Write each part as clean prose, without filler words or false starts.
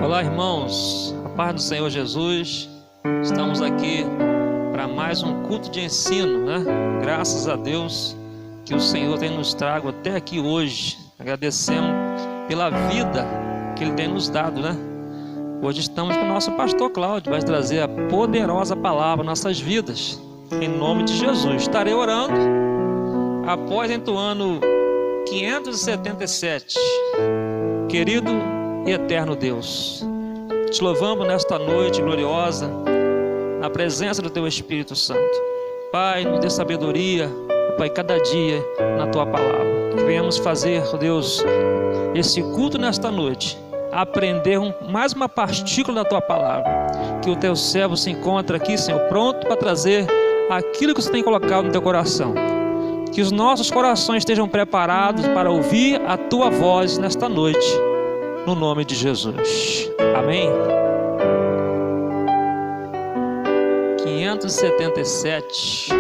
Olá, irmãos, a paz do Senhor Jesus. Estamos aqui para mais um culto de ensino, né? Graças a Deus que o Senhor tem nos trago até aqui hoje. Agradecemos pela vida que Ele tem nos dado, né? Hoje estamos com o nosso pastor Cláudio, vai trazer a poderosa palavra nossas vidas, em nome de Jesus. Estarei orando após entoando 577. Querido e eterno Deus, te louvamos nesta noite gloriosa, na presença do Teu Espírito Santo. Pai, nos dê sabedoria, Pai, cada dia na Tua palavra. Que venhamos fazer, Deus, esse culto nesta noite, aprender mais uma partícula da Tua palavra. Que o Teu servo se encontre aqui, Senhor, pronto para trazer aquilo que você tem colocado no Teu coração. Que os nossos corações estejam preparados para ouvir a Tua voz nesta noite, no nome de Jesus. Amém. 577.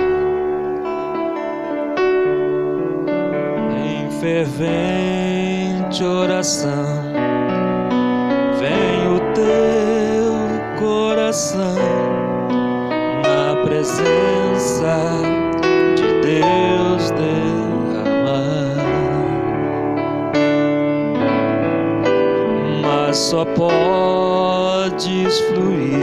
Em fervente oração, vem o teu coração na presença de Deus derramar, mas só podes fluir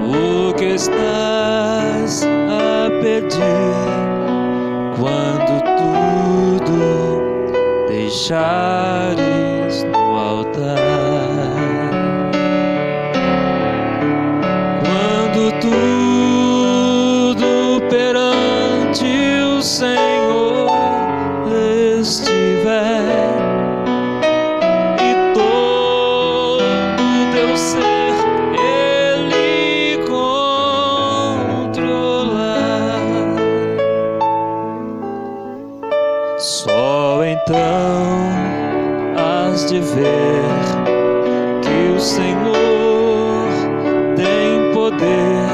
o que estás a pedir quando tudo deixares no altar. Quando tudo perante o Senhor estiver e todo teu ser Ele controlar, só então hás de ver que o Senhor tem poder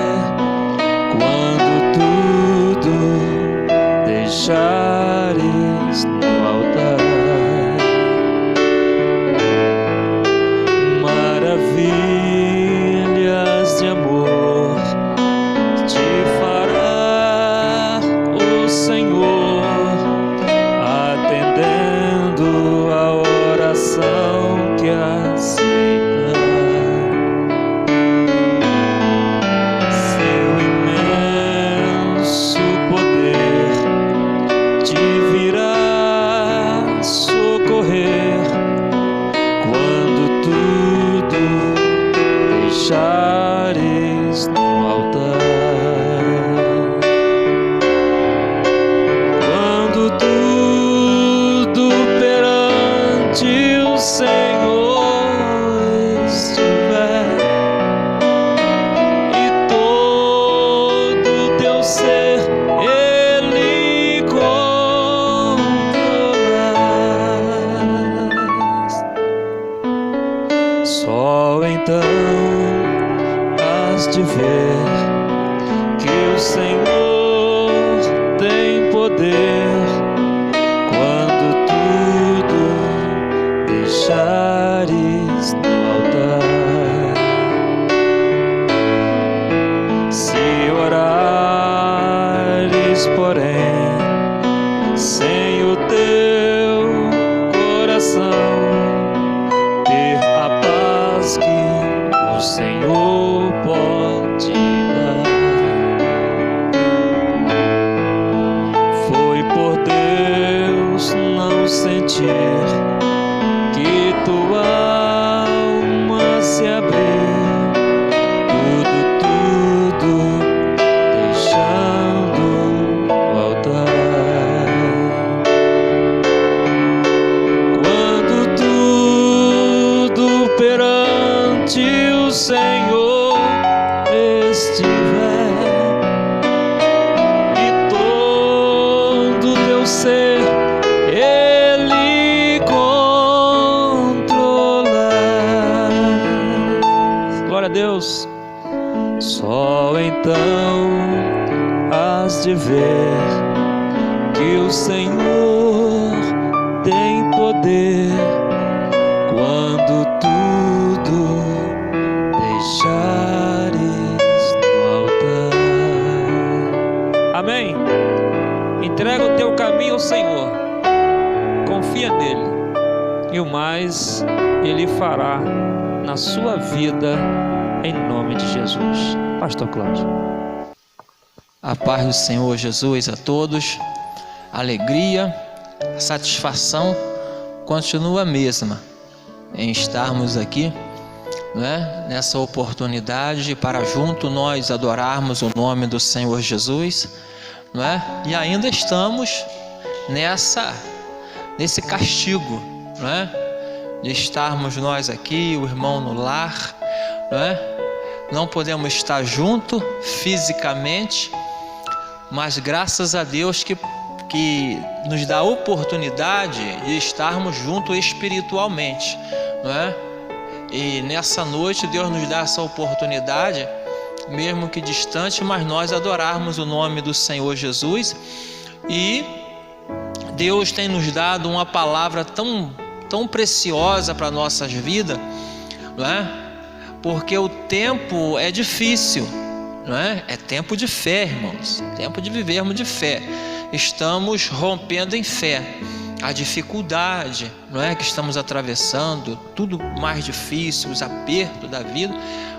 quando tudo deixares no altar. Maravilhas de amor te fará o Senhor, atendendo a oração que aceita. Seu imenso poder te virá socorrer quando tudo deixares no altar. Quando tudo perante o Senhor estiver e todo teu ser Ele controlar, só então hás de ver que o Senhor tem poder quando tudo deixares no altar. Se orares, porém, sem o teu coração ter a paz que o Senhor pode dar, foi por Deus não sentir que tua alma se abriu, tudo deixando o altar. Quando tudo perante o Senhor estiver e todo teu ser Ele controlar. Glória a Deus. Só então hás de ver que o Senhor tem poder quando tudo Ele fará na sua vida, em nome de Jesus. Pastor Cláudio. A paz do Senhor Jesus a todos. A alegria, a satisfação continua a mesma em estarmos aqui, nessa oportunidade para junto nós adorarmos o nome do Senhor Jesus, e ainda estamos nesse castigo, de estarmos nós aqui, o irmão no lar, não podemos estar junto fisicamente, mas graças a Deus que nos dá a oportunidade de estarmos juntos espiritualmente, E nessa noite Deus nos dá essa oportunidade, mesmo que distante, mas nós adorarmos o nome do Senhor Jesus. E Deus tem nos dado uma palavra tão preciosa para nossas vidas, Porque o tempo é difícil, É tempo de fé, irmãos, tempo de vivermos de fé. Estamos rompendo em fé. A dificuldade, que estamos atravessando, tudo mais difícil, os apertos da vida,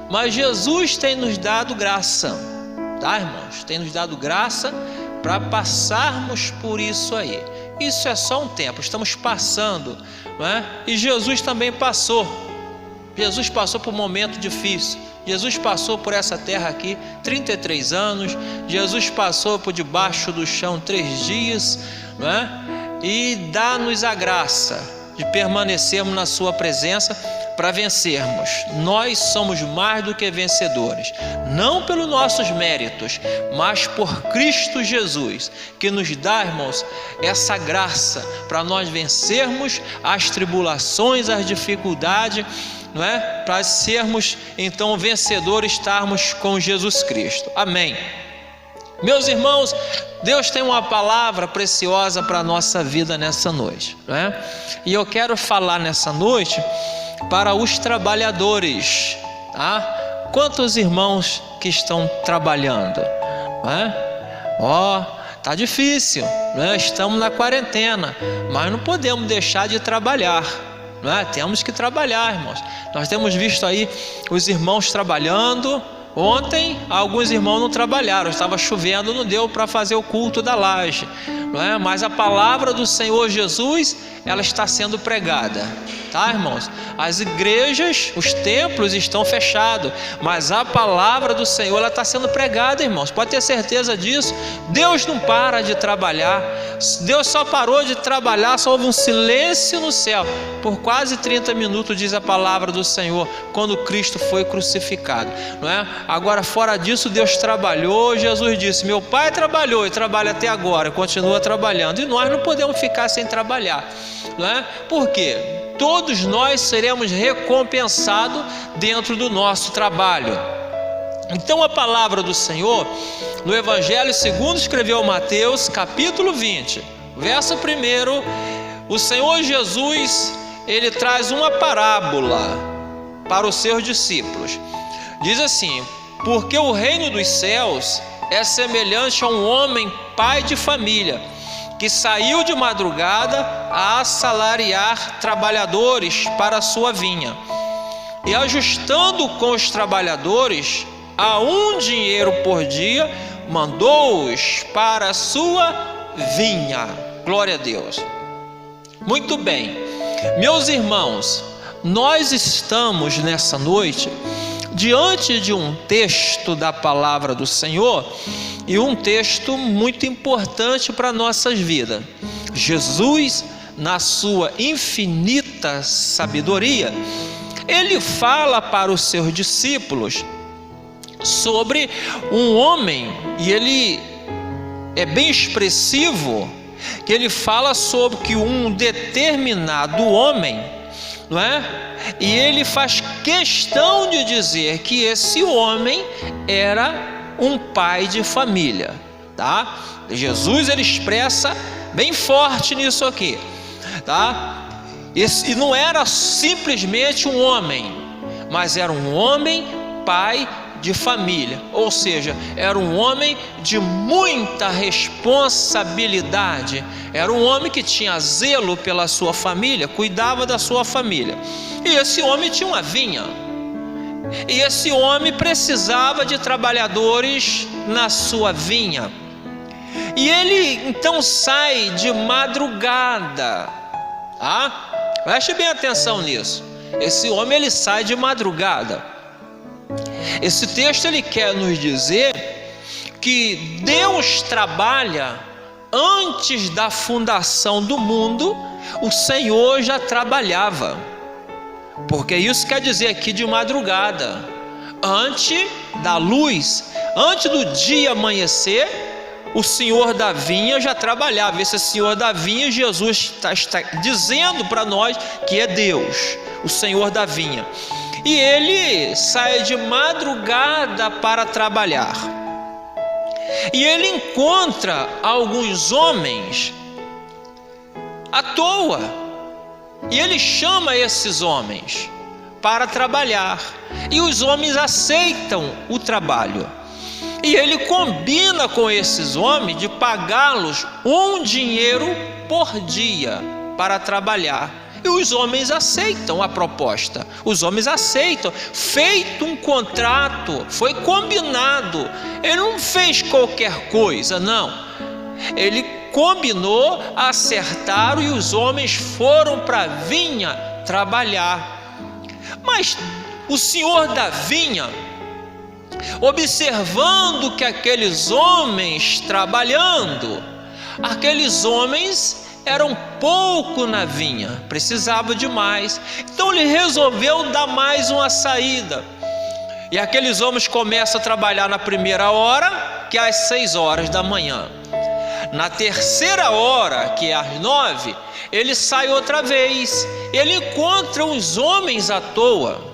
mas Jesus tem nos dado graça, tá, irmãos? Tem nos dado graça para passarmos por isso aí. Isso é só um tempo, estamos passando, E Jesus também passou. Jesus passou por um momento difícil. Jesus passou por essa terra aqui 33 anos. Jesus passou por debaixo do chão 3 dias, E dá-nos a graça de permanecermos na sua presença para vencermos. Nós somos mais do que vencedores, não pelos nossos méritos, mas por Cristo Jesus, que nos dá, irmãos, essa graça para nós vencermos as tribulações, as dificuldades, para sermos então vencedores, estarmos com Jesus Cristo. Amém. Meus irmãos, Deus tem uma palavra preciosa para a nossa vida nessa noite, E eu quero falar nessa noite para os trabalhadores, tá? Quantos irmãos que estão trabalhando, tá difícil, Estamos na quarentena, mas não podemos deixar de trabalhar, Temos que trabalhar, irmãos. Nós temos visto aí os irmãos trabalhando. Ontem alguns irmãos não trabalharam, estava chovendo, não deu para fazer o culto da laje, Mas a palavra do Senhor Jesus, ela está sendo pregada, tá, irmãos? As igrejas, os templos estão fechados, mas a palavra do Senhor, ela está sendo pregada, irmãos. Pode ter certeza disso. Deus não para de trabalhar. Deus só parou de trabalhar, só houve um silêncio no céu por quase 30 minutos, diz a palavra do Senhor, quando Cristo foi crucificado, Agora, fora disso, Deus trabalhou. Jesus disse: meu Pai trabalhou e trabalha até agora, continua trabalhando, e nós não podemos ficar sem trabalhar, Por quê? Todos nós seremos recompensados dentro do nosso trabalho. Então a palavra do Senhor, no Evangelho segundo escreveu Mateus, capítulo 20, verso 1, o Senhor Jesus, ele traz uma parábola para os seus discípulos. Diz assim: porque o reino dos céus é semelhante a um homem pai de família, que saiu de madrugada a assalariar trabalhadores para a sua vinha, e ajustando com os trabalhadores a 1 dinheiro por dia, mandou-os para a sua vinha. Glória a Deus. Muito bem, meus irmãos, nós estamos nessa noite diante de um texto da palavra do Senhor, e um texto muito importante para nossas vidas. Jesus, na sua infinita sabedoria, ele fala para os seus discípulos sobre um homem, e ele é bem expressivo, que ele fala sobre que um determinado homem, e ele faz questão de dizer que esse homem era um pai de família, tá? Jesus, ele expressa bem forte nisso aqui, tá? E não era simplesmente um homem, mas era um homem pai de família, ou seja, era um homem de muita responsabilidade, era um homem que tinha zelo pela sua família, cuidava da sua família. E esse homem tinha uma vinha, e esse homem precisava de trabalhadores na sua vinha. E ele então sai de madrugada. Preste bem atenção nisso. Esse homem, ele sai de madrugada. Esse texto, ele quer nos dizer que Deus trabalha antes da fundação do mundo. O Senhor já trabalhava, porque isso quer dizer aqui de madrugada, antes da luz, antes do dia amanhecer. O Senhor da vinha já trabalhava. Esse Senhor da vinha, Jesus está dizendo para nós que é Deus, o Senhor da vinha. E ele sai de madrugada para trabalhar. E ele encontra alguns homens à toa. E ele chama esses homens para trabalhar. E os homens aceitam o trabalho. E ele combina com esses homens de pagá-los um dinheiro por dia para trabalhar. E os homens aceitam a proposta. Os homens aceitam. Feito um contrato, foi combinado. Ele não fez qualquer coisa, não. Ele combinou, acertaram, e os homens foram para a vinha trabalhar. Mas o senhor da vinha, observando que aqueles homens trabalhando, aqueles homens eram pouco na vinha, precisava de mais. Então ele resolveu dar mais uma saída. E aqueles homens começam a trabalhar na primeira hora, que é às 6 horas da manhã. Na terceira hora, que é às 9, ele sai outra vez. Ele encontra os homens à toa.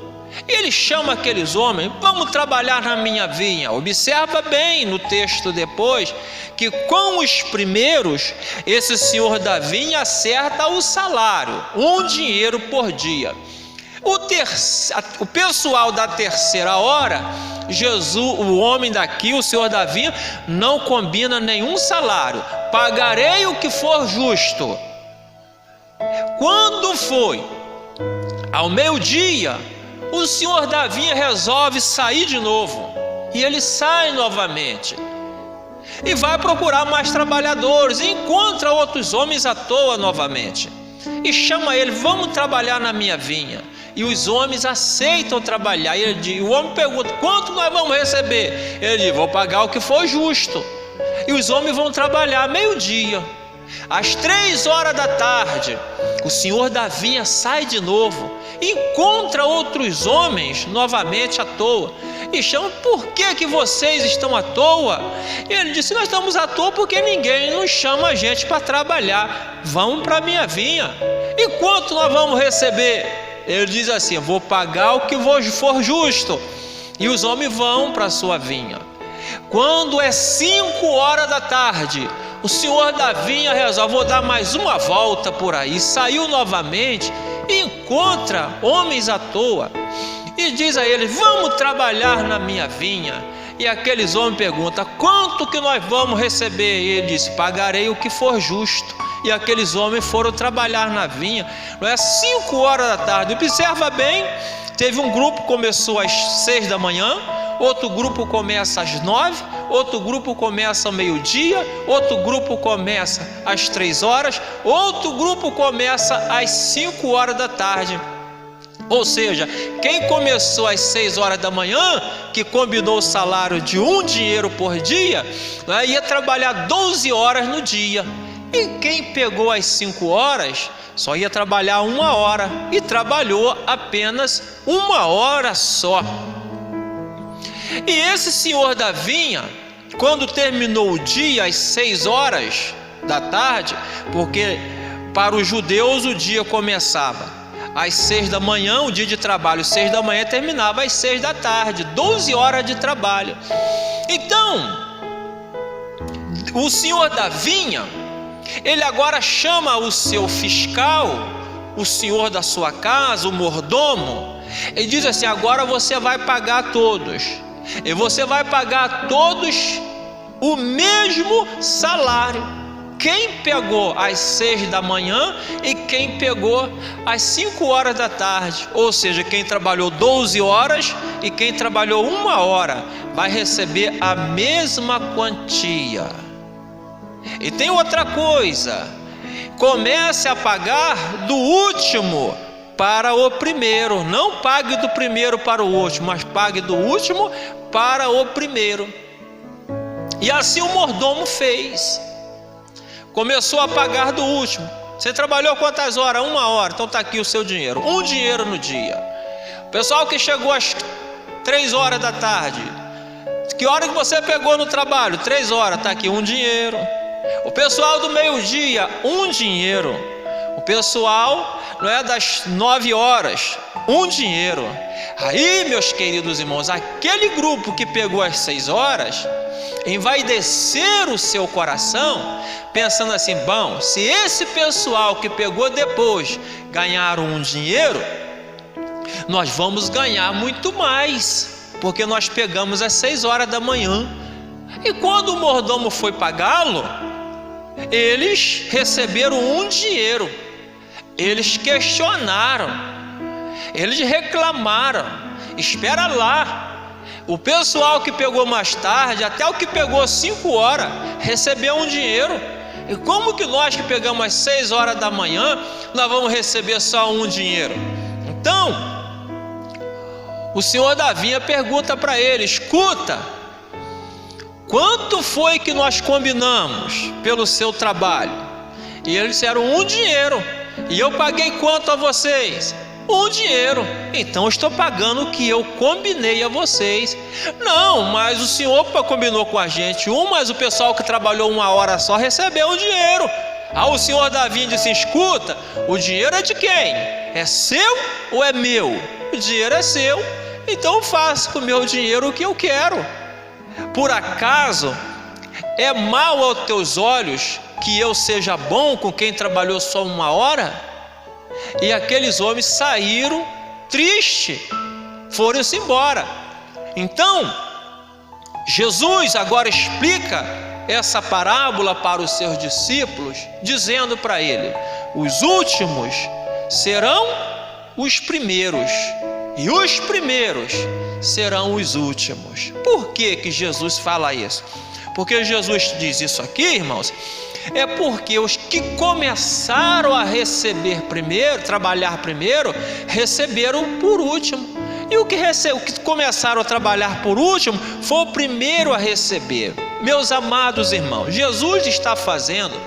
Ele chama aqueles homens: vamos trabalhar na minha vinha. Observa bem no texto depois, que com os primeiros, esse senhor da vinha acerta o salário, um dinheiro por dia. O pessoal da terceira hora, Jesus, o homem daqui, o senhor da vinha, não combina nenhum salário. Pagarei o que for justo. Quando foi ao meio-dia, o senhor da vinha resolve sair de novo. E ele sai novamente e vai procurar mais trabalhadores. E encontra outros homens à toa novamente. E chama ele: vamos trabalhar na minha vinha. E os homens aceitam trabalhar. E o homem pergunta: quanto nós vamos receber? Ele diz: vou pagar o que for justo. E os homens vão trabalhar meio-dia. Às 3 horas da tarde, o senhor da vinha sai de novo, encontra outros homens novamente à toa e chama: por que vocês estão à toa? E ele disse: nós estamos à toa porque ninguém nos chama a gente para trabalhar. Vamos para a minha vinha. E quanto nós vamos receber? Ele diz assim: vou pagar o que for justo. E os homens vão para a sua vinha. Quando é 5 horas da tarde, o senhor da vinha resolve: vou dar mais uma volta por aí. Saiu novamente e encontra homens à toa e diz a eles: vamos trabalhar na minha vinha. E aqueles homens perguntam: quanto que nós vamos receber? E ele disse: pagarei o que for justo. E aqueles homens foram trabalhar na vinha. Não é 5 horas da tarde. Observa bem, teve um grupo que começou às 6 da manhã, outro grupo começa às 9, outro grupo começa ao meio-dia, outro grupo começa às 3 horas, outro grupo começa às 5 horas da tarde. Ou seja, quem começou às 6 horas da manhã, que combinou o salário de um dinheiro por dia, ia trabalhar 12 horas no dia. E quem pegou às 5 horas, só ia trabalhar 1 hora, e trabalhou apenas 1 hora só. E esse senhor da vinha, quando terminou o dia às 6 horas da tarde, porque para os judeus o dia começava às 6 da manhã, o dia de trabalho, 6 da manhã, terminava às 6 da tarde, 12 horas de trabalho. Então, o senhor da vinha, ele agora chama o seu fiscal, o senhor da sua casa, o mordomo, e diz assim: agora você vai pagar todos. e você vai pagar a todos o mesmo salário. Quem pegou às 6 da manhã e quem pegou às 5 horas da tarde, ou seja, quem trabalhou 12 horas e quem trabalhou 1 hora, vai receber a mesma quantia. E tem outra coisa: comece a pagar do último para o primeiro. Não pague do primeiro para o último, mas pague do último para o primeiro. E assim o mordomo fez. Começou a pagar do último. Você trabalhou quantas horas? 1 hora. Então está aqui o seu dinheiro. 1 dinheiro no dia. O pessoal que chegou às 3 horas da tarde, que hora que você pegou no trabalho? 3 horas. Está aqui 1 dinheiro. O pessoal do meio-dia, 1 dinheiro. O pessoal, não é, das 9 horas, 1 dinheiro. Aí, meus queridos irmãos, aquele grupo que pegou às 6 horas, envaidecer o seu coração, pensando assim: bom, se esse pessoal que pegou depois ganharam 1 dinheiro, nós vamos ganhar muito mais, porque nós pegamos às 6 horas da manhã. E quando o mordomo foi pagá-lo, eles receberam 1 dinheiro. Eles questionaram, eles reclamaram: espera lá, o pessoal que pegou mais tarde, até o que pegou 5 horas, recebeu 1 dinheiro. E como que nós que pegamos às 6 horas da manhã, nós vamos receber só 1 dinheiro? Então, o senhor da vinha pergunta para ele: escuta, quanto foi que nós combinamos pelo seu trabalho? E eles disseram: 1 dinheiro. E eu paguei quanto a vocês? 1 dinheiro. Então eu estou pagando o que eu combinei a vocês. Não, mas o senhor combinou com a gente 1, mas o pessoal que trabalhou 1 hora só recebeu 1 dinheiro. Aí o senhor Davi disse: escuta, o dinheiro é de quem? É seu ou é meu? O dinheiro é seu, então eu faço com o meu dinheiro o que eu quero. Por acaso é mal aos teus olhos que eu seja bom com quem trabalhou só 1 hora? E aqueles homens saíram tristes, foram-se embora. Então, Jesus agora explica essa parábola para os seus discípulos, dizendo para ele: os últimos serão os primeiros, e os primeiros serão os últimos. Por que Jesus fala isso? Porque Jesus diz isso aqui, irmãos, é porque os que começaram a receber primeiro, trabalhar primeiro, receberam por último. E o que começaram a trabalhar por último foi o primeiro a receber. Meus amados irmãos, Jesus está fazendo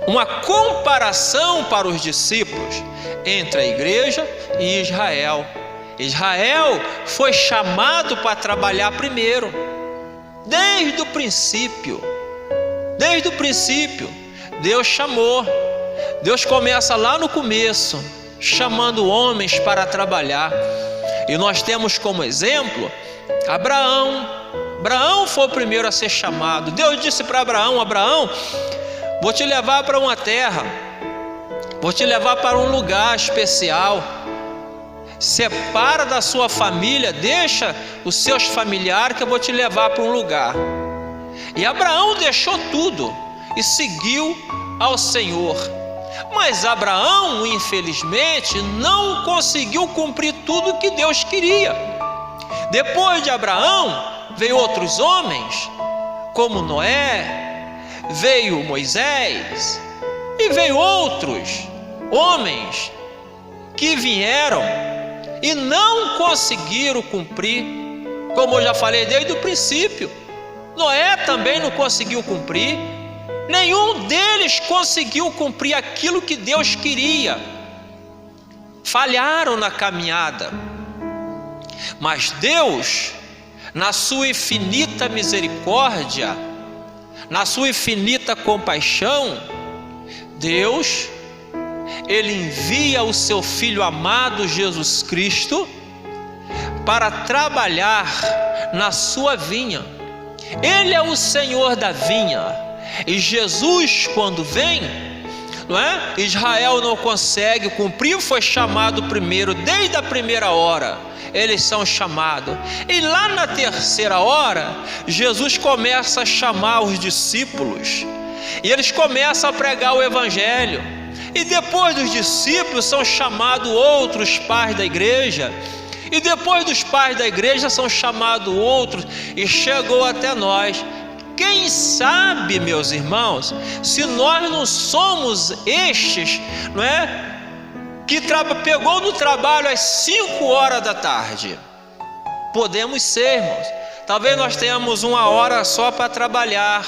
uma comparação para os discípulos entre a igreja e Israel. Israel foi chamado para trabalhar primeiro, desde o princípio. Desde o princípio, Deus chamou. Deus começa lá no começo, chamando homens para trabalhar. E nós temos como exemplo Abraão. Abraão foi o primeiro a ser chamado. Deus disse para Abraão: Abraão, vou te levar para uma terra, vou te levar para um lugar especial. Separa da sua família, deixa os seus familiares que eu vou te levar para um lugar. E Abraão deixou tudo e seguiu ao Senhor. Mas Abraão, infelizmente, não conseguiu cumprir tudo que Deus queria. Depois de Abraão, veio outros homens, como Noé, veio Moisés, e veio outros homens que vieram e não conseguiram cumprir, como eu já falei desde o princípio. Noé também não conseguiu cumprir. Nenhum deles conseguiu cumprir aquilo que Deus queria. Falharam na caminhada. Mas Deus, na sua infinita misericórdia, na sua infinita compaixão, Deus, Ele envia o seu Filho amado Jesus Cristo para trabalhar na sua vinha. Ele é o Senhor da vinha. E Jesus, quando vem, não é? Israel não consegue cumprir, foi chamado primeiro, desde a primeira hora. eles são chamados. E lá na terceira hora, Jesus começa a chamar os discípulos, e eles começam a pregar o evangelho. E depois dos discípulos são chamados outros pais da igreja, e depois dos pais da igreja são chamados outros, e chegou até nós. Quem sabe, meus irmãos, se nós não somos estes, não é? Que pegou no trabalho às 5 horas da tarde. Podemos ser, irmãos. Talvez nós tenhamos 1 hora só para trabalhar.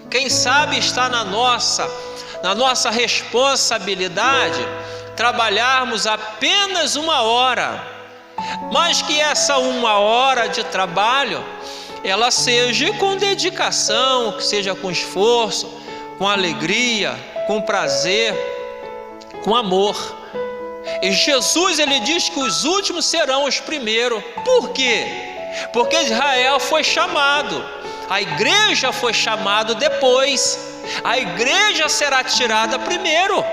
Quem sabe está na nossa responsabilidade trabalharmos apenas 1 hora, mas que essa 1 hora de trabalho ela seja com dedicação, que seja com esforço, com alegria, com prazer, com amor. E Jesus, ele diz que os últimos serão os primeiros. Por quê? Porque Israel foi chamado, a igreja foi chamada depois. A igreja será tirada primeiro.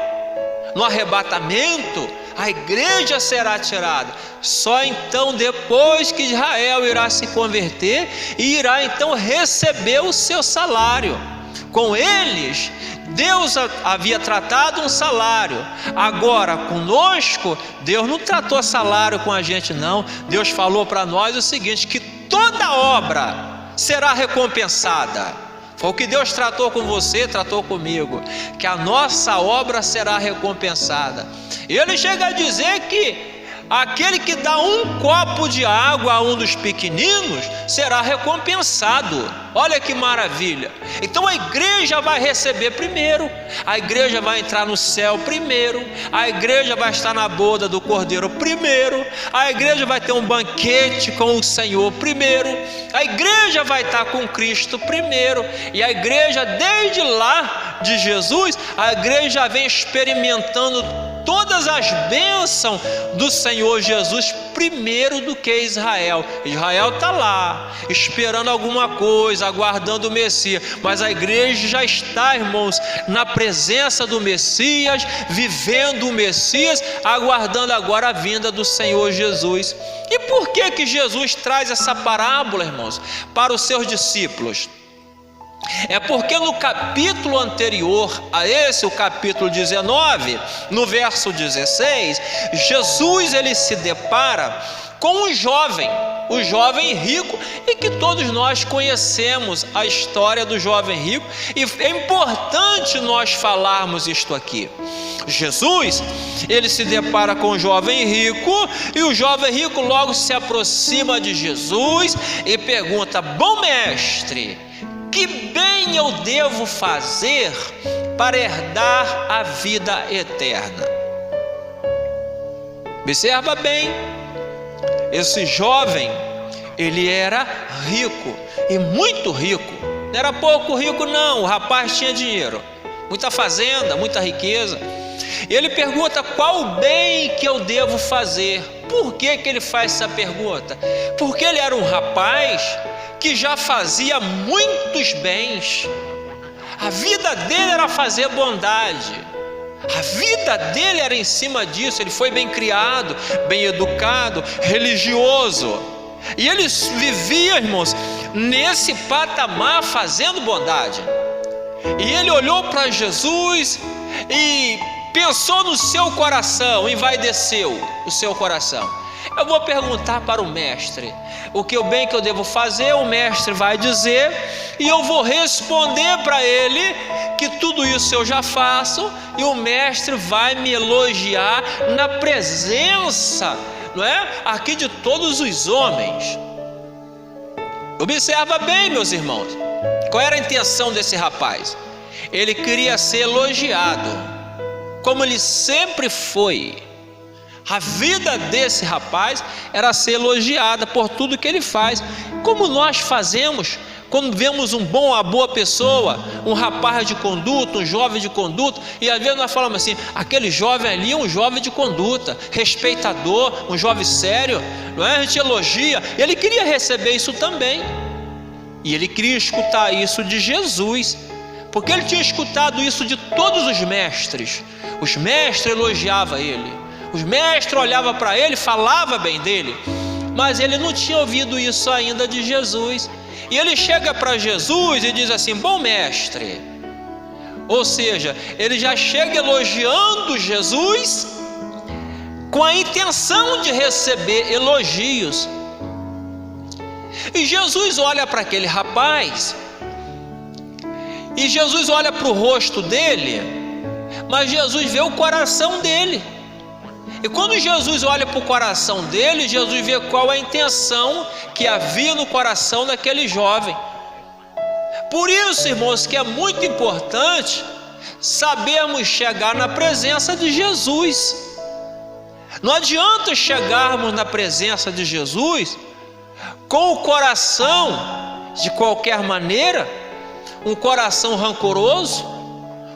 No arrebatamento, a igreja será tirada. Só então depois que Israel irá se converter e irá então receber o seu salário. Com eles, Deus havia tratado um salário. Agora conosco, Deus não tratou salário com a gente não. Deus falou para nós o seguinte, que toda obra será recompensada. Foi o que Deus tratou com você, tratou comigo, que a nossa obra será recompensada. Ele chega a dizer que aquele que dá 1 copo de água a um dos pequeninos será recompensado. Olha que maravilha. Então a igreja vai receber primeiro, a igreja vai entrar no céu primeiro, a igreja vai estar na boda do Cordeiro primeiro, a igreja vai ter um banquete com o Senhor primeiro, a igreja vai estar com Cristo primeiro. E a igreja, desde lá de Jesus, a igreja vem experimentando todas as bênçãos do Senhor Jesus primeiro do que Israel. Israel está lá esperando alguma coisa, aguardando o Messias, mas a igreja já está, irmãos, na presença do Messias, vivendo o Messias, aguardando agora a vinda do Senhor Jesus. E por que Jesus traz essa parábola, irmãos, para os seus discípulos? É porque no capítulo anterior a esse, o capítulo 19, no verso 16, Jesus ele se depara com um jovem rico, e que todos nós conhecemos a história do jovem rico, e é importante nós falarmos isto aqui. Jesus, ele se depara com o jovem rico, e o jovem rico logo se aproxima de Jesus e pergunta: bom mestre, que bem eu devo fazer para herdar a vida eterna? Observa bem, esse jovem, ele era rico, e muito rico. Não era pouco rico não, o rapaz tinha dinheiro, muita fazenda, muita riqueza. Ele pergunta: qual o bem que eu devo fazer? Por que ele faz essa pergunta? Porque ele era um rapaz que já fazia muitos bens. A vida dele era fazer bondade, a vida dele era em cima disso. Ele foi bem criado, bem educado, religioso, e ele vivia, irmãos, nesse patamar fazendo bondade. E ele olhou para Jesus e pensou no seu coração, envaideceu o seu coração. Eu vou perguntar para o mestre o que o bem que eu devo fazer. O mestre vai dizer, e eu vou responder para ele que tudo isso eu já faço, e o mestre vai me elogiar na presença, não é? Aqui de todos os homens. Observa bem, meus irmãos, qual era a intenção desse rapaz? Ele queria ser elogiado, como ele sempre foi. A vida desse rapaz era ser elogiada por tudo que ele faz, como nós fazemos quando vemos uma boa pessoa, um rapaz de conduta, um jovem de conduta, e às vezes nós falamos assim: aquele jovem ali é um jovem de conduta, respeitador, um jovem sério, não é? A gente elogia. Ele queria receber isso também, e ele queria escutar isso de Jesus, porque ele tinha escutado isso de todos os mestres. Os mestres elogiavam ele, Os mestres olhavam para ele, falavam bem dele, mas ele não tinha ouvido isso ainda de Jesus. E ele chega para Jesus e diz assim: bom mestre. Ou seja, ele já chega elogiando Jesus com a intenção de receber elogios. E Jesus olha para aquele rapaz, e Jesus olha para o rosto dele, mas Jesus vê o coração dele. E quando Jesus olha para o coração dele, Jesus vê qual é a intenção que havia no coração daquele jovem. Por isso, irmãos, que é muito importante sabermos chegar na presença de Jesus. Não adianta chegarmos na presença de Jesus com o coração de qualquer maneira, um coração rancoroso,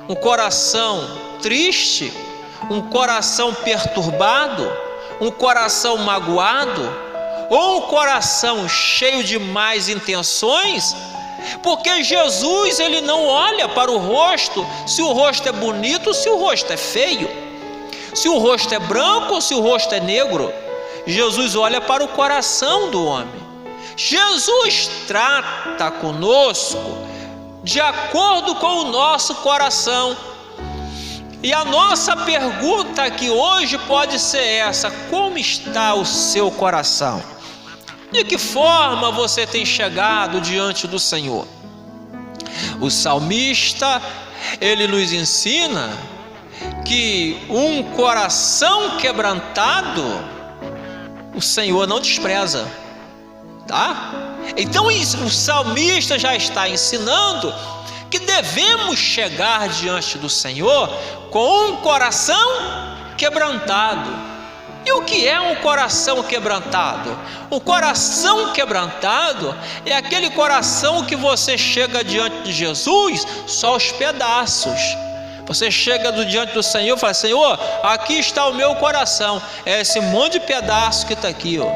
um coração triste, um coração perturbado, um coração magoado, ou um coração cheio de más intenções, porque Jesus, ele não olha para o rosto, se o rosto é bonito ou se o rosto é feio, se o rosto é branco ou se o rosto é negro. Jesus olha para o coração do homem. Jesus trata conosco de acordo com o nosso coração. E a nossa pergunta aqui hoje pode ser essa: como está o seu coração? De que forma você tem chegado diante do Senhor? O salmista, ele nos ensina que um coração quebrantado, o Senhor não despreza, tá? Então o salmista já está ensinando que devemos chegar diante do Senhor com um coração quebrantado. E o que é um coração quebrantado? O coração quebrantado é aquele coração que você chega diante de Jesus só aos pedaços. Você chega diante do Senhor e fala: Senhor, aqui está o meu coração. É esse monte de pedaço que está aqui, ó.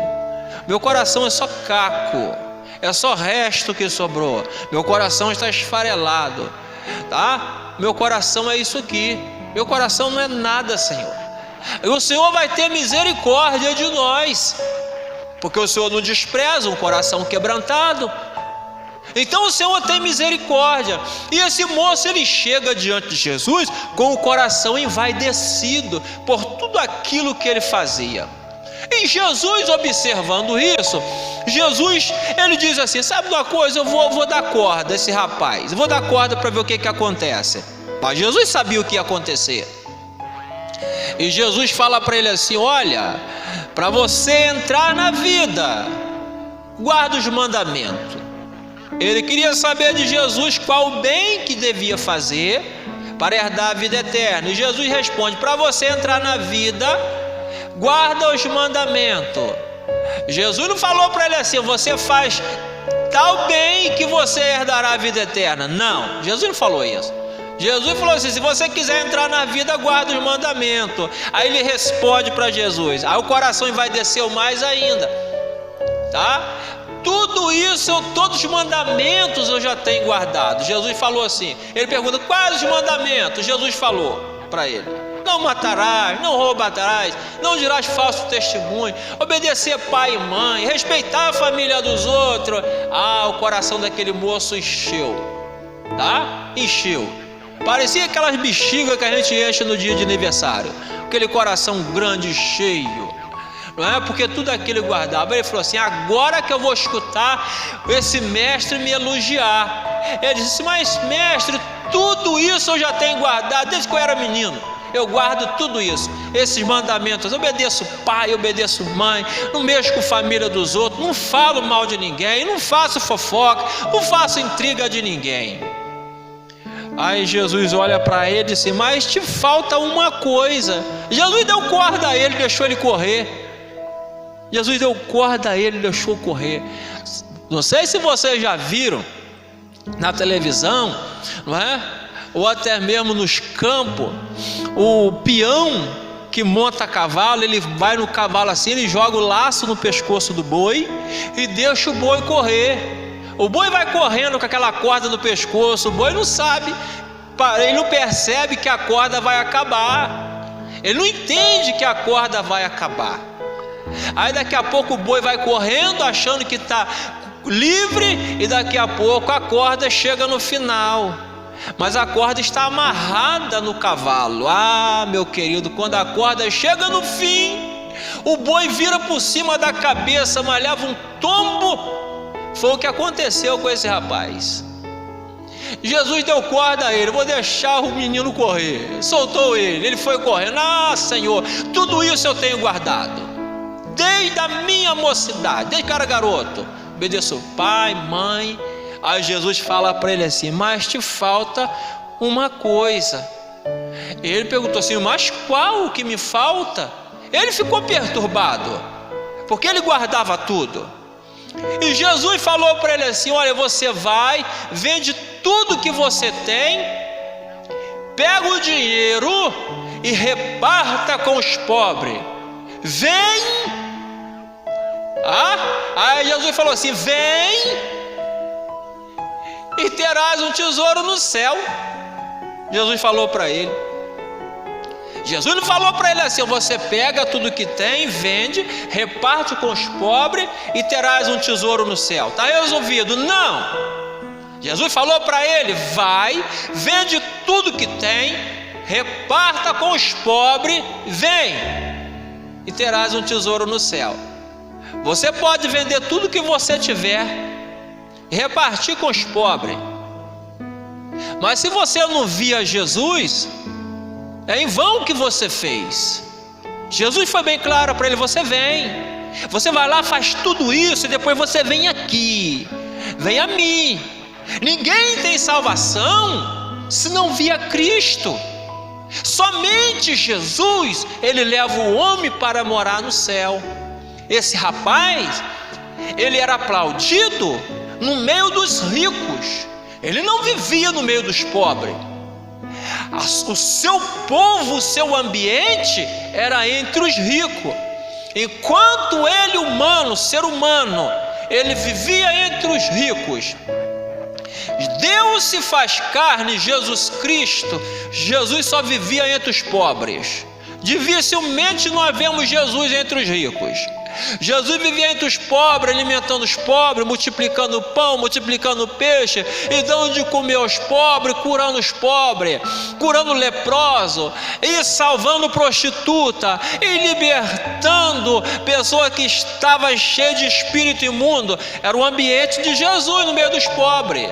Meu coração é só caco, é só resto que sobrou. Meu coração está esfarelado, tá? Meu coração é isso aqui. Meu coração não é nada, Senhor. E o Senhor vai ter misericórdia de nós, porque o Senhor não despreza um coração quebrantado. Então o Senhor tem misericórdia. E esse moço, ele chega diante de Jesus com o coração envaidecido por tudo aquilo que ele fazia. E Jesus, observando isso, Jesus, ele diz assim: sabe de uma coisa, eu vou dar corda a esse rapaz, eu vou dar corda para ver o que acontece. Mas Jesus sabia o que ia acontecer. E Jesus fala para ele assim: olha, para você entrar na vida, guarda os mandamentos. Ele queria saber de Jesus qual o bem que devia fazer para herdar a vida eterna. E Jesus responde: para você entrar na vida, guarda os mandamentos. Jesus não falou para ele assim: você faz tal bem que você herdará a vida eterna. Não, Jesus não falou isso. Jesus falou assim: se você quiser entrar na vida, guarda os mandamentos. Aí ele responde para Jesus, aí o coração envaideceu mais ainda, tá? Tudo isso, todos os mandamentos eu já tenho guardado. Jesus falou assim, ele pergunta: quais os mandamentos? Jesus falou para ele: não matarás, não roubarás, não dirás falso testemunho, obedecer pai e mãe, respeitar a família dos outros. O coração daquele moço encheu, tá? Encheu. Parecia aquelas bexigas que a gente enche no dia de aniversário, aquele coração grande e cheio, não é? Porque tudo aquilo guardava. Ele falou assim: agora que eu vou escutar esse mestre me elogiar. Ele disse: mas mestre, tudo isso eu já tenho guardado desde que eu era menino. Eu guardo tudo isso, esses mandamentos. Eu obedeço pai, eu obedeço mãe, não mexo com a família dos outros, não falo mal de ninguém, não faço fofoca, não faço intriga de ninguém. Aí Jesus olha para ele e diz: mas te falta uma coisa. Jesus deu corda a ele, deixou ele correr. Jesus deu corda a ele e deixou correr. Não sei se vocês já viram na televisão, não é? Ou até mesmo nos campos, o peão que monta cavalo, ele vai no cavalo assim, ele joga o laço no pescoço do boi e deixa o boi correr. O boi vai correndo com aquela corda no pescoço, o boi não sabe, ele não percebe que a corda vai acabar. Ele não entende que a corda vai acabar. Aí daqui a pouco o boi vai correndo achando que está livre, e daqui a pouco a corda chega no final, mas a corda está amarrada no cavalo. Ah, meu querido, quando a corda chega no fim, o boi vira por cima da cabeça, mas leva um tombo. Foi o que aconteceu com esse rapaz. Jesus deu corda a ele: vou deixar o menino correr. Soltou ele foi correndo. Ah, Senhor, tudo isso eu tenho guardado desde a minha mocidade, desde que era garoto. Obedeço pai, mãe. Aí Jesus fala para ele assim: mas te falta uma coisa. Ele perguntou assim: mas qual o que me falta? Ele ficou perturbado, porque ele guardava tudo. E Jesus falou para ele assim: olha, você vai, vende tudo que você tem, pega o dinheiro e reparta com os pobres. Vem. Aí Jesus falou assim: vem e terás um tesouro no céu. Jesus falou para ele. Jesus não falou para ele assim: você pega tudo que tem, vende, reparte com os pobres e terás um tesouro no céu. Está resolvido? Não. Jesus falou para ele: vai, vende tudo que tem, reparta com os pobres, vem e terás um tesouro no céu. Você pode vender tudo que você tiver e repartir com os pobres, mas se você não via Jesus, é em vão que você fez. Jesus foi bem claro para ele: você vem, você vai lá, faz tudo isso e depois você vem aqui, vem a mim. Ninguém tem salvação se não via Cristo. Somente Jesus, ele leva o homem para morar no céu. Esse rapaz, ele era aplaudido no meio dos ricos, ele não vivia no meio dos pobres. O seu povo, o seu ambiente era entre os ricos. Enquanto ele, humano, ser humano, ele vivia entre os ricos. Deus se faz carne, Jesus Cristo, Jesus só vivia entre os pobres. Dificilmente nós vemos Jesus entre os ricos. Jesus vivia entre os pobres, alimentando os pobres, multiplicando pão, multiplicando peixe, e dando de comer aos pobres, curando os pobres, curando leproso, e salvando prostituta, e libertando pessoa que estava cheia de espírito imundo. Era o ambiente de Jesus no meio dos pobres.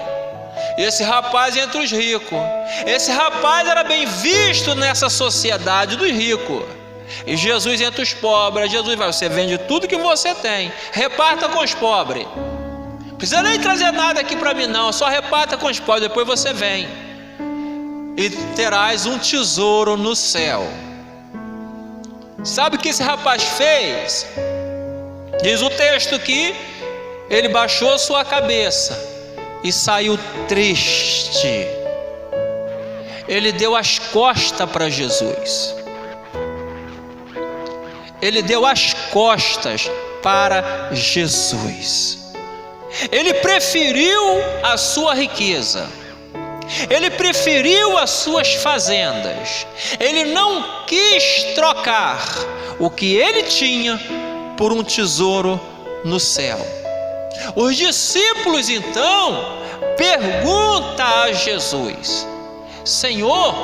Esse rapaz entre os ricos, esse rapaz era bem visto nessa sociedade dos ricos. E Jesus entre os pobres. Jesus vai: você vende tudo que você tem, reparta com os pobres. Não precisa nem trazer nada aqui para mim não, só reparta com os pobres, depois você vem e terás um tesouro no céu. Sabe o que esse rapaz fez? Diz o texto que ele baixou sua cabeça e saiu triste. Ele deu as costas para Jesus. Ele deu as costas para Jesus. Ele preferiu a sua riqueza, ele preferiu as suas fazendas, ele não quis trocar o que ele tinha por um tesouro no céu. Os discípulos então perguntam a Jesus: Senhor,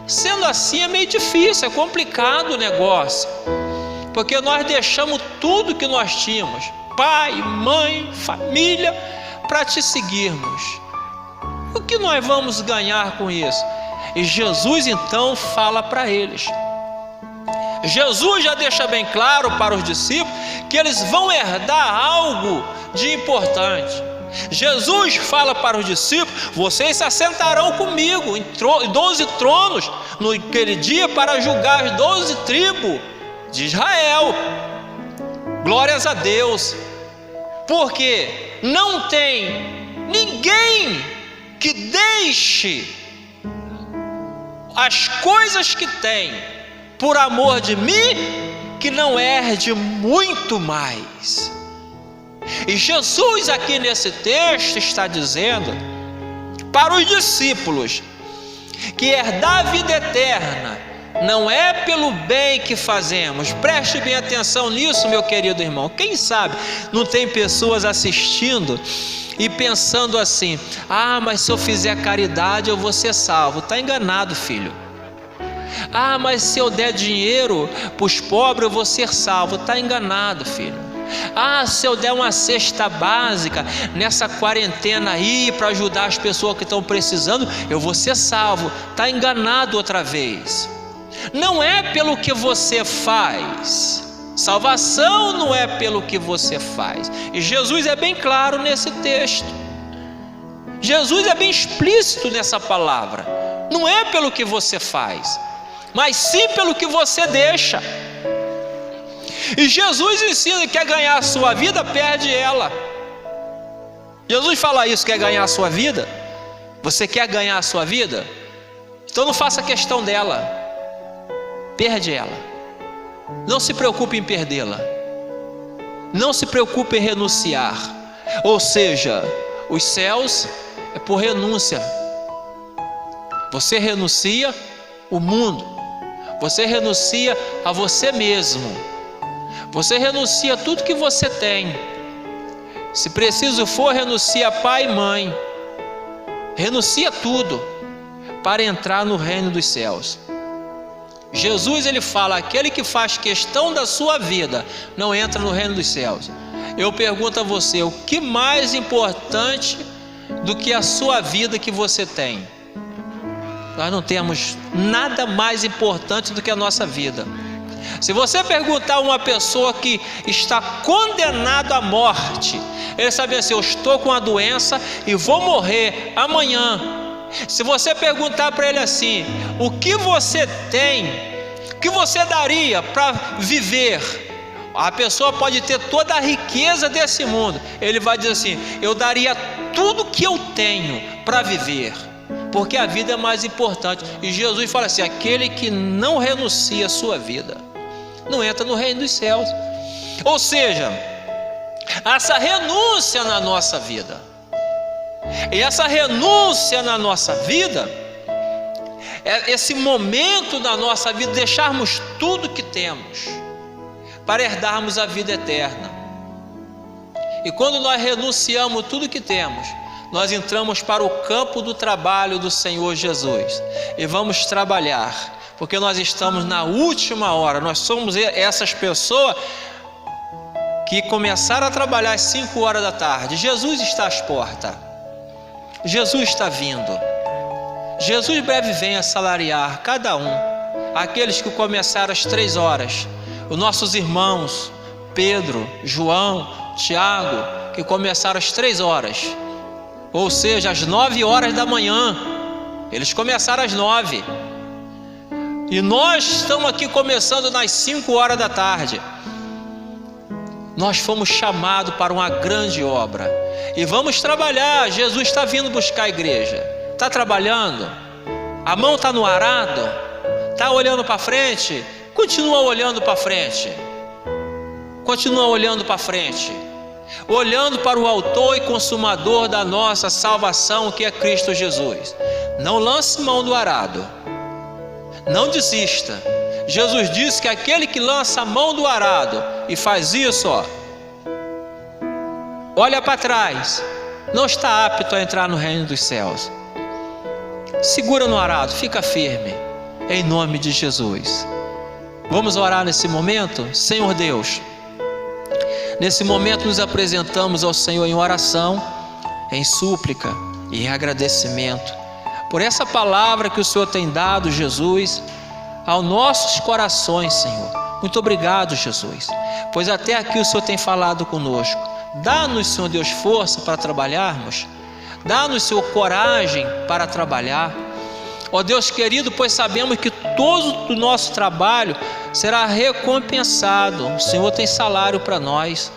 sendo assim é meio difícil, é complicado o negócio, porque nós deixamos tudo que nós tínhamos, pai, mãe, família, para te seguirmos. O que nós vamos ganhar com isso? E Jesus então fala para eles. Jesus já deixa bem claro para os discípulos que eles vão herdar algo de importante. Jesus fala para os discípulos: vocês se assentarão comigo em 12 tronos naquele dia para julgar as 12 tribos de Israel. Glórias a Deus, porque não tem ninguém que deixe as coisas que tem por amor de mim que não herde muito mais. E Jesus aqui nesse texto está dizendo para os discípulos que herdar a vida eterna não é pelo bem que fazemos. Preste bem atenção nisso, meu querido irmão. Quem sabe não tem pessoas assistindo e pensando assim: ah, mas se eu fizer caridade eu vou ser salvo. Está enganado, filho. Ah, mas se eu der dinheiro para os pobres eu vou ser salvo. Está enganado, filho. Ah, se eu der uma cesta básica nessa quarentena aí para ajudar as pessoas que estão precisando, eu vou ser salvo. Está enganado outra vez. Não é pelo que você faz. Salvação não é pelo que você faz. E Jesus é bem claro nesse texto. Jesus é bem explícito nessa palavra. Não é pelo que você faz, mas sim pelo que você deixa. E Jesus ensina que quer ganhar a sua vida, perde ela. Jesus fala isso: quer ganhar a sua vida? Você quer ganhar a sua vida? Então não faça questão dela. Perde ela. Não se preocupe em perdê-la. Não se preocupe em renunciar. Ou seja, os céus é por renúncia. Você renuncia o mundo. Você renuncia a você mesmo. Você renuncia tudo que você tem. Se preciso for, renuncia pai e mãe. Renuncia tudo para entrar no reino dos céus. Jesus, ele fala: aquele que faz questão da sua vida não entra no reino dos céus. Eu pergunto a você: o que mais importante do que a sua vida que você tem? Nós não temos nada mais importante do que a nossa vida. Se você perguntar a uma pessoa que está condenada à morte, ele sabe assim: eu estou com a doença e vou morrer amanhã. Se você perguntar para ele assim: o que você tem, o que você daria para viver? A pessoa pode ter toda a riqueza desse mundo, ele vai dizer assim: eu daria tudo que eu tenho para viver, porque a vida é mais importante. E Jesus fala assim: aquele que não renuncia a sua vida não entra no reino dos céus. Ou seja, essa renúncia na nossa vida, e essa renúncia na nossa vida é esse momento da nossa vida, deixarmos tudo que temos para herdarmos a vida eterna. E quando nós renunciamos tudo que temos, nós entramos para o campo do trabalho do Senhor Jesus e vamos trabalhar, porque nós estamos na última hora. Nós somos essas pessoas que começaram a trabalhar às 5 horas da tarde. Jesus está às portas. Jesus está vindo. Jesus breve vem assalariar cada um. Aqueles que começaram às 3 horas, os nossos irmãos Pedro, João, Tiago, que começaram às 3 horas, ou seja, às 9 horas da manhã. Eles começaram às 9. E nós estamos aqui começando nas 5 horas da tarde. Nós fomos chamados para uma grande obra e vamos trabalhar. Jesus está vindo buscar a igreja. Está trabalhando? A mão está no arado? Está olhando para frente? Continua olhando para frente. Continua olhando para frente. Olhando para o autor e consumador da nossa salvação, que é Cristo Jesus. Não lance mão do arado. Não desista. Jesus disse que aquele que lança a mão do arado e faz isso, olha para trás, não está apto a entrar no reino dos céus. Segura no arado, fica firme, em nome de Jesus. Vamos orar nesse momento? Senhor Deus, nesse momento nos apresentamos ao Senhor em oração, em súplica e em agradecimento por essa palavra que o Senhor tem dado, Jesus, aos nossos corações, Senhor. Muito obrigado, Jesus, pois até aqui o Senhor tem falado conosco. Dá-nos, Senhor Deus, força para trabalharmos. Dá-nos, Senhor, coragem para trabalhar. Ó Deus querido, pois sabemos que todo o nosso trabalho será recompensado. O Senhor tem salário para nós.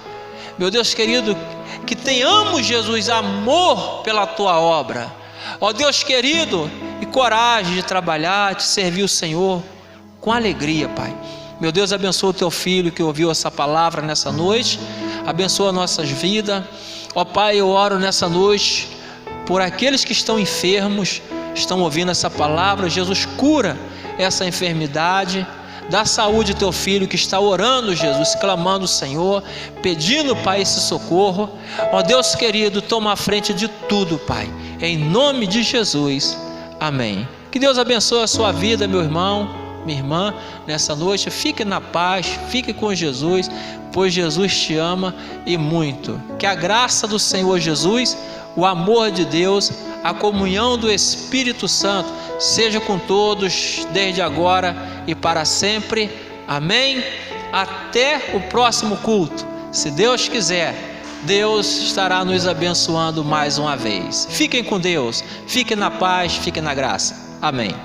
Meu Deus querido, que tenhamos, Jesus, amor pela Tua obra. Ó Deus querido, e coragem de trabalhar, de servir o Senhor com alegria, Pai. Meu Deus, abençoa o Teu filho que ouviu essa palavra nessa noite. Abençoa nossas vidas. Ó Pai, eu oro nessa noite por aqueles que estão enfermos, estão ouvindo essa palavra. Jesus, cura essa enfermidade. Dá saúde ao teu filho que está orando, Jesus, clamando o Senhor, pedindo, Pai, esse socorro. Ó Deus querido, toma a frente de tudo, Pai, em nome de Jesus, amém. Que Deus abençoe a sua vida, meu irmão, minha irmã, nessa noite. Fique na paz, fique com Jesus, pois Jesus te ama e muito. Que a graça do Senhor Jesus, o amor de Deus, a comunhão do Espírito Santo seja com todos, desde agora e para sempre, amém. Até o próximo culto, se Deus quiser. Deus estará nos abençoando mais uma vez. Fiquem com Deus, fiquem na paz, fiquem na graça, amém.